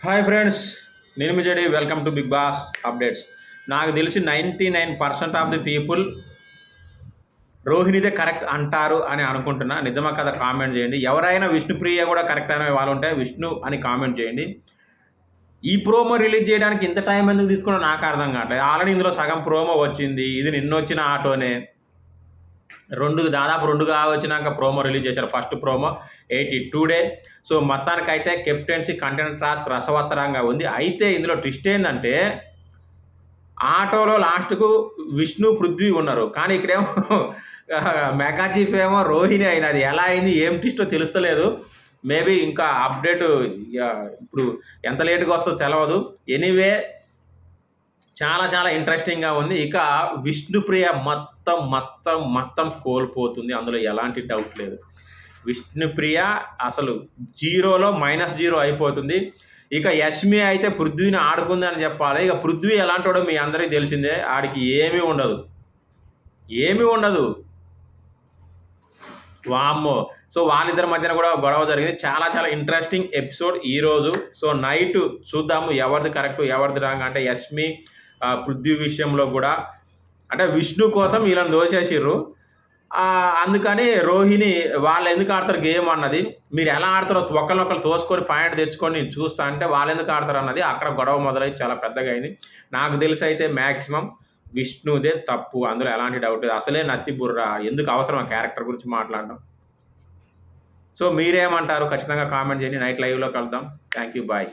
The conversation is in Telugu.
హాయ్ ఫ్రెండ్స్, నేను మీ జడి. Welcome to Bigg Boss updates. నాకు తెలిసి 99% ఆఫ్ ది పీపుల్ రోహిణిదే కరెక్ట్ అంటారు అని అనుకుంటున్నా. నిజమా కదా కామెంట్ చేయండి. ఎవరైనా విష్ణుప్రియ కూడా కరెక్ట్ అనే వాళ్ళు ఉంటే విష్ణు అని కామెంట్ చేయండి. ఈ ప్రోమో రిలీజ్ చేయడానికి ఇంత టైం ఎందుకు తీసుకున్నా నాకు అర్థం కావట్లేదు. ఆల్రెడీ ఇందులో సగం ప్రోమో వచ్చింది. ఇది నిన్న వచ్చిన ఆటోనే దాదాపు 2గా వచ్చినాక ప్రోమో రిలీజ్ చేశారు. First promo 82 day. సో మొత్తానికైతే కెప్టెన్సీ కంటెంట్ టాస్క్ రసవత్తరంగా ఉంది. అయితే ఇందులో ట్విస్ట్ ఏంటంటే ఆటోలో లాస్ట్కు విష్ణు పృథ్వీ ఉన్నారు, కానీ ఇక్కడేమో మెగా చీఫ్ ఏమో రోహిణి అయినది. అది ఎలా అయింది, ఏం ట్విస్టో తెలుస్తలేదు. మేబీ ఇంకా అప్డేట్ ఇప్పుడు ఎంత లేట్గా వస్తుందో తెలియదు. ఎనీవే చాలా చాలా ఇంట్రెస్టింగ్గా ఉంది. ఇక విష్ణుప్రియ మొత్తం కోల్పోతుంది, అందులో ఎలాంటి డౌట్ లేదు. విష్ణుప్రియ అసలు జీరోలో -0 అయిపోతుంది. ఇక యష్మి అయితే పృథ్వీని ఆడుకుంది అని చెప్పాలి. ఇక పృథ్వీ ఎలాంటోడో మీ అందరికీ తెలిసిందే. ఆడికి ఏమీ ఉండదు. వామ్మో. సో వాళ్ళిద్దరి మధ్యన కూడా గొడవ జరిగింది. చాలా చాలా ఇంట్రెస్టింగ్ ఎపిసోడ్ ఈరోజు. సో నైట్ చూద్దాము ఎవరిది కరెక్ట్ ఎవరిది రాంగ్. అంటే యష్మి పృథ్వీ విషయంలో కూడా అంటే విష్ణు కోసం వీళ్ళని దోచేసిర్రు. అందుకని రోహిణి వాళ్ళు ఎందుకు ఆడతారు గేమ్ అన్నది, మీరు ఎలా ఆడతారో ఒకరినొకరు తోసుకొని పాయింట్ తెచ్చుకొని నేను చూస్తా అంటే వాళ్ళు ఎందుకు ఆడతారు అన్నది అక్కడ గొడవ మొదలై చాలా పెద్దగా అయింది. నాకు తెలిసి అయితే మ్యాక్సిమం విష్ణుదే తప్పు, అందులో ఎలాంటి డౌట్ లేదు. అసలే నత్తి బుర్ర, ఎందుకు అవసరం ఆ క్యారెక్టర్ గురించి మాట్లాడడం. సో మీరేమంటారు ఖచ్చితంగా కామెంట్ చేయండి. నైట్ లైవ్లో కలుద్దాం. Thank you, bye.